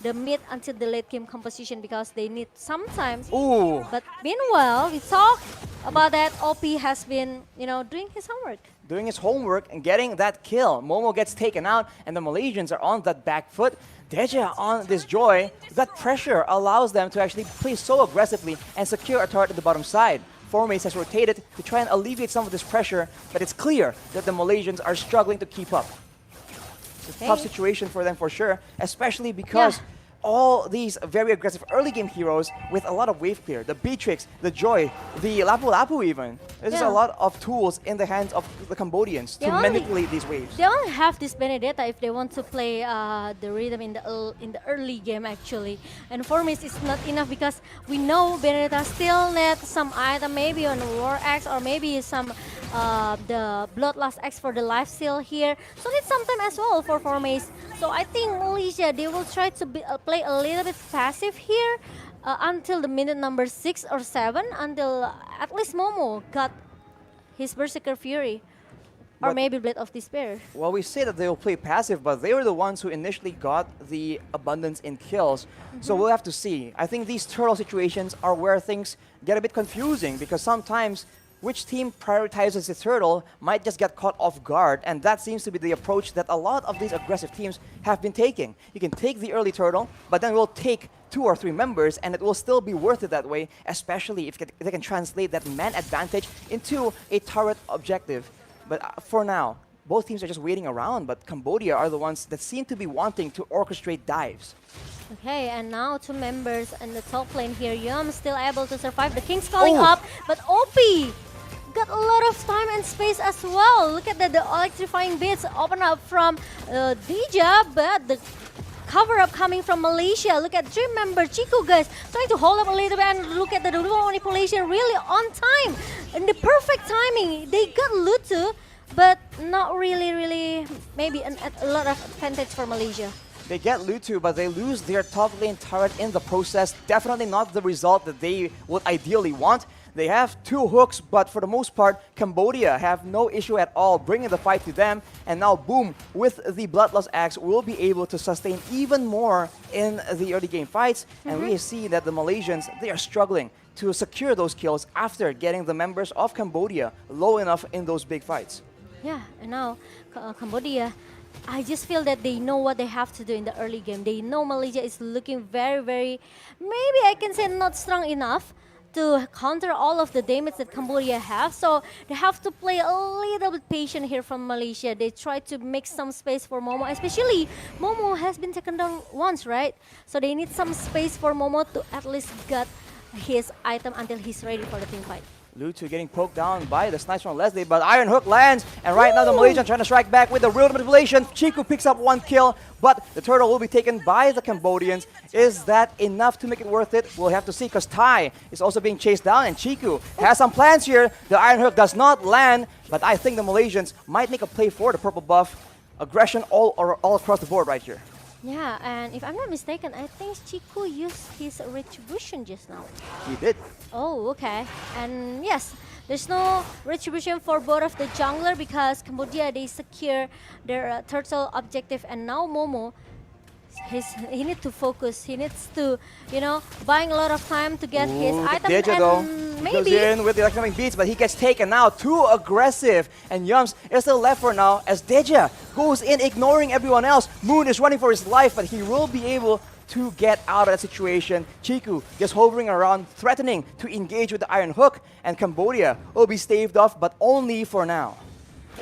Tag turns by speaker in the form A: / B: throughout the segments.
A: the mid until the late game composition because they need sometimes.
B: Ooh.
A: But meanwhile, we talk about that. OP has been, doing his homework.
B: Doing his homework and getting that kill. Momo gets taken out, and the Malaysians are on that back foot. Deja on this Joy. That pressure allows them to actually play so aggressively and secure a turret at the bottom side. Formace has rotated to try and alleviate some of this pressure, but it's clear that the Malaysians are struggling to keep up. It's a tough situation for them for sure, especially because all these very aggressive early game heroes with a lot of wave clear. The Beatrix, the Joy, the Lapu Lapu even. There's a lot of tools in the hands of the Cambodians to manipulate these waves.
A: They only have this Benedetta if they want to play the rhythm in the early game actually. And Formace is not enough because we know Benedetta still needs some item, maybe on War Axe or maybe some the Bloodlust Axe for the life steal here. So need some time as well for Formace. So I think Malaysia, they will try to play a little bit passive here until the minute number 6 or 7, until at least Momo got his Berserker Fury. Or maybe Blade of Despair.
B: Well, we say that they will play passive, but they were the ones who initially got the abundance in kills. So we'll have to see. I think these turtle situations are where things get a bit confusing because sometimes which team prioritizes the turtle might just get caught off guard, and that seems to be the approach that a lot of these aggressive teams have been taking. You can take the early turtle, but then we'll take 2 or 3 members, and it will still be worth it that way, especially if they can translate that man advantage into a turret objective. But for now, both teams are just waiting around, but Cambodia are the ones that seem to be wanting to orchestrate dives.
A: Okay, and now 2 members in the top lane here. Yum still able to survive. The King's calling up, but OP got a lot of time and space as well. Look at that, the electrifying bits open up from Deja, but the cover up coming from Malaysia. Look at Dream member Chico, guys, trying to hold up a little bit, and look at the dual manipulation really on time. In the perfect timing, they got Lutu, but not really, maybe a lot of advantage for Malaysia.
B: They get Lutu, but they lose their top lane turret in the process. Definitely not the result that they would ideally want. They have 2 hooks, but for the most part, Cambodia have no issue at all bringing the fight to them. And now, boom, with the Bloodlust Axe, will be able to sustain even more in the early game fights. And we see that the Malaysians, they are struggling to secure those kills after getting the members of Cambodia low enough in those big fights.
A: Yeah, and now Cambodia, I just feel that they know what they have to do in the early game. They know Malaysia is looking very, maybe I can say not strong enough to counter all of the damage that Cambodia have. So they have to play a little bit patient here from Malaysia. They try to make some space for Momo, especially Momo has been taken down once, right? So they need some space for Momo to at least get his item until he's ready for the team fight.
B: Lutu getting poked down by the sniper from Leslie, but Iron Hook lands, and right now the Malaysian trying to strike back with the real manipulation. Chiku picks up 1 kill, but the turtle will be taken by the Cambodians. Is that enough to make it worth it? We'll have to see, because Tai is also being chased down, and Chiku has some plans here. The Iron Hook does not land, but I think the Malaysians might make a play for the purple buff. Aggression all across the board right here.
A: Yeah, and if I'm not mistaken, I think Chiku used his Retribution just now.
B: He did.
A: Oh, okay. And yes, there's no Retribution for both of the jungler because Cambodia, they secure their turtle objective, and now Momo, he needs to focus. He needs to, buying a lot of time to get his item.
B: Deja,
A: and maybe
B: goes in with the electronic beats, but he gets taken out. Too aggressive, and Yums is still left for now as Deja goes in, ignoring everyone else. Moon is running for his life, but he will be able to get out of that situation. Chiku just hovering around, threatening to engage with the Iron Hook, and Cambodia will be staved off, but only for now.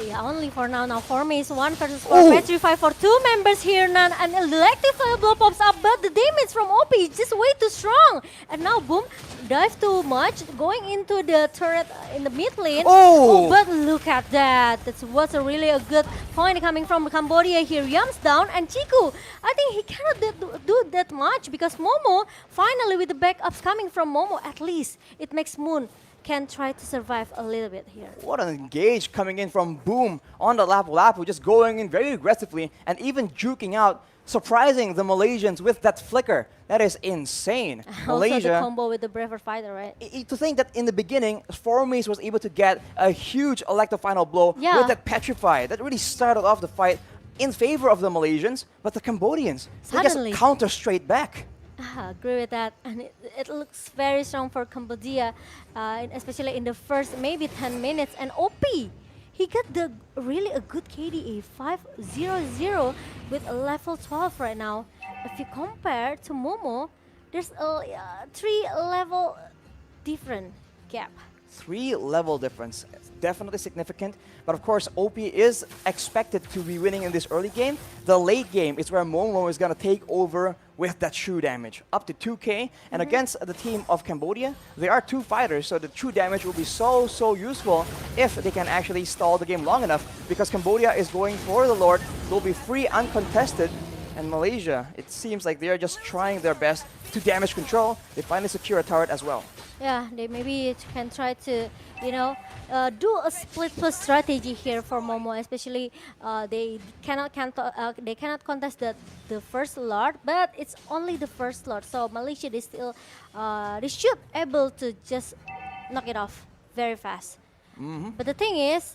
A: Yeah, only for now. Now Formace 1 versus 4. Petrify for 2 members here, Nan. And electric blow pops up, but the damage from OP is just way too strong. And now, boom, dive too much, going into the turret in the mid lane. Oh, but look at that. That was really a good point coming from Cambodia here. Yums down, and Chiku, I think he cannot do that much because Momo, finally with the backups coming from Momo, at least it makes Moon can try to survive a little bit here.
B: What an engage coming in from Boom on the Lapu Lapu, just going in very aggressively and even juking out, surprising the Malaysians with that flicker. That is insane.
A: Also the combo with the Braver Fighter, right?
B: To think that in the beginning, Formace was able to get a huge Electro final blow with that Petrify. That really started off the fight in favor of the Malaysians, but the Cambodians, they just
A: Suddenly.
B: counter straight back.
A: Agree with that, and it looks very strong for Cambodia, especially in the first maybe 10 minutes. And OP, he got the really a good KDA 500 with a level 12 right now. If you compare to Momo, there's a 3 level different gap.
B: 3 level difference. It's definitely significant. But of course, OP is expected to be winning in this early game. The late game is where Momo is going to take over with that true damage, up to 2k. And against the team of Cambodia, there are 2 fighters, so the true damage will be so useful if they can actually stall the game long enough, because Cambodia is going for the Lord, will be free uncontested. And Malaysia, it seems like they are just trying their best to damage control. They finally secure a turret as well.
A: Yeah, they maybe can try to, do a split push strategy here for Momo. Especially, they cannot contest the first Lord, but it's only the first Lord. So Malaysia, they should able to just knock it off very fast. But the thing is,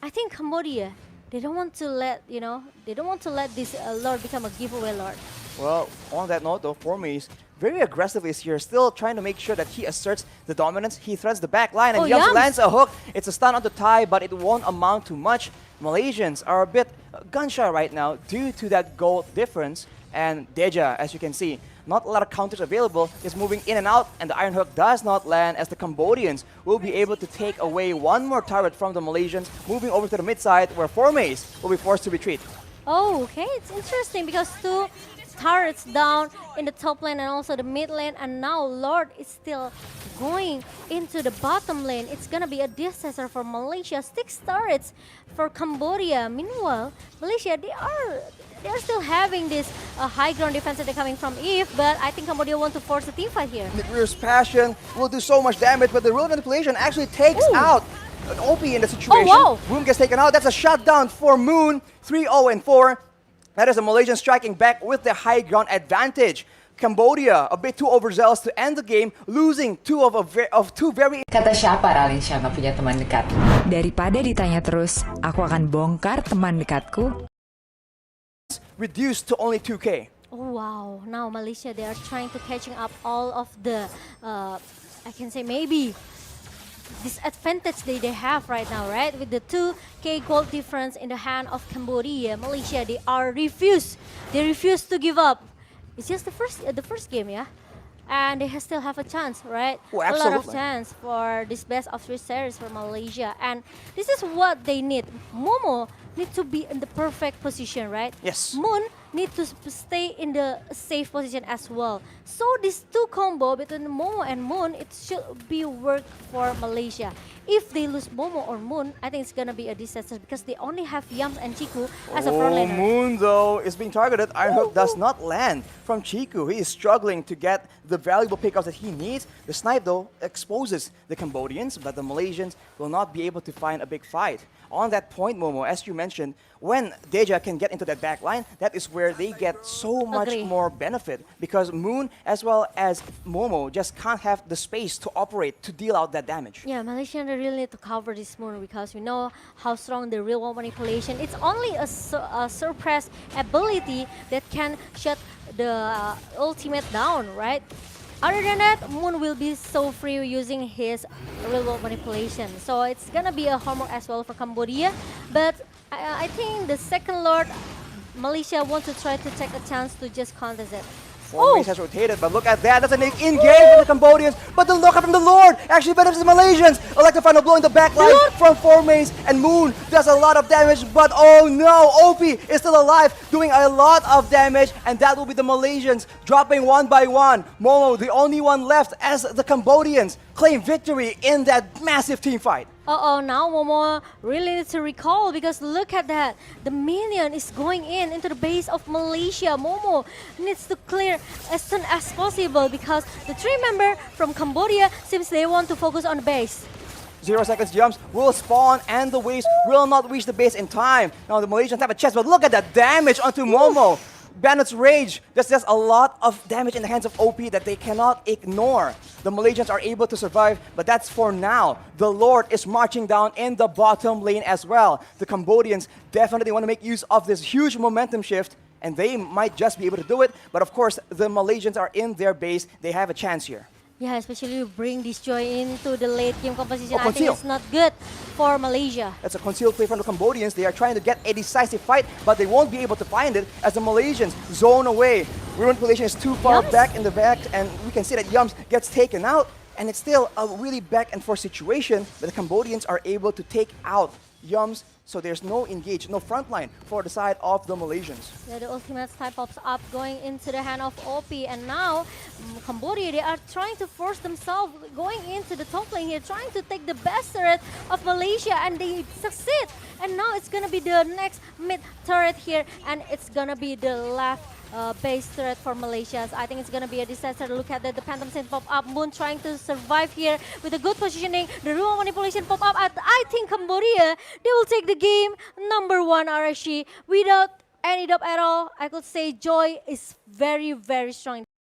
A: I think Cambodia, they don't want to let this Lord become a giveaway Lord.
B: Well, on that note though, Formes very aggressively is here, still trying to make sure that he asserts the dominance. He threads the back line and Yums lands a hook. It's a stun on the tie, but it won't amount to much. Malaysians are a bit gun-shy right now due to that goal difference. And Deja, as you can see, not a lot of counters available, is moving in and out, and the Iron Hook does not land, as the Cambodians will be able to take away one more turret from the Malaysians, moving over to the mid side where Formes will be forced to retreat.
A: Oh, okay, it's interesting because 2 turrets down in the top lane and also the mid lane, and now Lord is still going into the bottom lane. It's gonna be a disaster for Malaysia. 6 turrets for Cambodia. Meanwhile, Malaysia, they are still having this high ground defense that they're coming from Iesf, but I think Cambodia want to force a team fight here.
B: Midrear's Passion will do so much damage, but the real manipulation actually takes out an OP in the situation.
A: Oh, wow.
B: Moon gets taken out. That's a shutdown for Moon. 3-0-4. That is a Malaysian striking back with the high ground advantage. Cambodia a bit too overzealous to end the game, losing two very.
C: Kata siapa Ralinsya nggak punya teman dekat?
D: Daripada ditanya terus, aku akan bongkar teman dekatku.
B: Reduced to only 2k.
A: Oh wow, now Malaysia, they are trying to catching up all of the, I can say maybe, disadvantage they have right now, right? With the 2k gold difference in the hand of Cambodia, Malaysia, they refuse to give up. It's just the first game, yeah? And they still have a chance, right?
B: Oh,
A: a lot of
B: absolutely.
A: chance for this best of 3 series for Malaysia. And this is what they need. Momo need to be in the perfect position, right?
B: Yes.
A: Moon need to stay in the safe position as well. So this 2 combo between Momo and Moon, it should be work for Malaysia. If they lose Momo or Moon, I think it's gonna be a disaster because they only have Yams and Chiku as a front laner.
B: Moon though is being targeted. Iron Hook does not land from Chiku. He is struggling to get the valuable pickups that he needs. The snipe though exposes the Cambodians, but the Malaysians will not be able to find a big fight. On that point, Momo, as you mentioned, when Deja can get into that back line, that is where they get so much
A: Agree.
B: more benefit, because Moon as well as Momo just can't have the space to operate to deal out that damage.
A: Yeah, Malaysian really need to cover this Moon because we know how strong the real world manipulation. It's only a suppress ability that can shut the ultimate down, right? Other than that, Moon will be so free using his real world manipulation. So it's gonna be a homework as well for Cambodia. But I think the second Lord, Malaysia want to try to take a chance to just contest it.
B: Formes has rotated, but look at that. That's an in-game for the Cambodians. But the look up from the Lord actually benefits the Malaysians. Electric final blow in the back line from Formes, and Moon does a lot of damage. But oh no, OP is still alive, doing a lot of damage, and that will be the Malaysians dropping one by one. Momo, the only one left, as the Cambodians claim victory in that massive team fight.
A: Uh-oh, now Momo really needs to recall because look at that. The minion is going into the base of Malaysia. Momo needs to clear as soon as possible because the 3 member from Cambodia seems they want to focus on the base.
B: 0 seconds jumps will spawn, and the waves will not reach the base in time. Now the Malaysians have a chance, but look at that damage onto Momo. Bandit's Rage just does a lot of damage in the hands of OP that they cannot ignore. The Malaysians are able to survive, but that's for now. The Lord is marching down in the bottom lane as well. The Cambodians definitely want to make use of this huge momentum shift, and they might just be able to do it. But of course, the Malaysians are in their base. They have a chance here.
A: Yeah, especially you bring this joy into the late game composition.
B: Oh,
A: I think
B: conceal.
A: it's not good for Malaysia.
B: That's a concealed play from the Cambodians. They are trying to get a decisive fight, but they won't be able to find it as the Malaysians zone away. Ruined Population is too far
A: Yums?
B: back in the back, and we can see that Yums gets taken out, and it's still a really back and forth situation, but the Cambodians are able to take out Yums, so there's no engage, no front line for the side of the Malaysians.
A: Yeah, the ultimate type pops up going into the hand of OP, and now Cambodia, they are trying to force themselves going into the top lane here, trying to take the best turret of Malaysia, and they succeed. And now it's gonna be the next mid turret here, and it's gonna be the left base turret for Malaysia. So I think it's gonna be a disaster. Look at that, the Phantom Saint pop up. Moon trying to survive here with a good positioning. The Ruin Manipulation pop up. I think Cambodia, they will take the game number 1 RSG without any doubt at all. I could say Joy is very, very strong.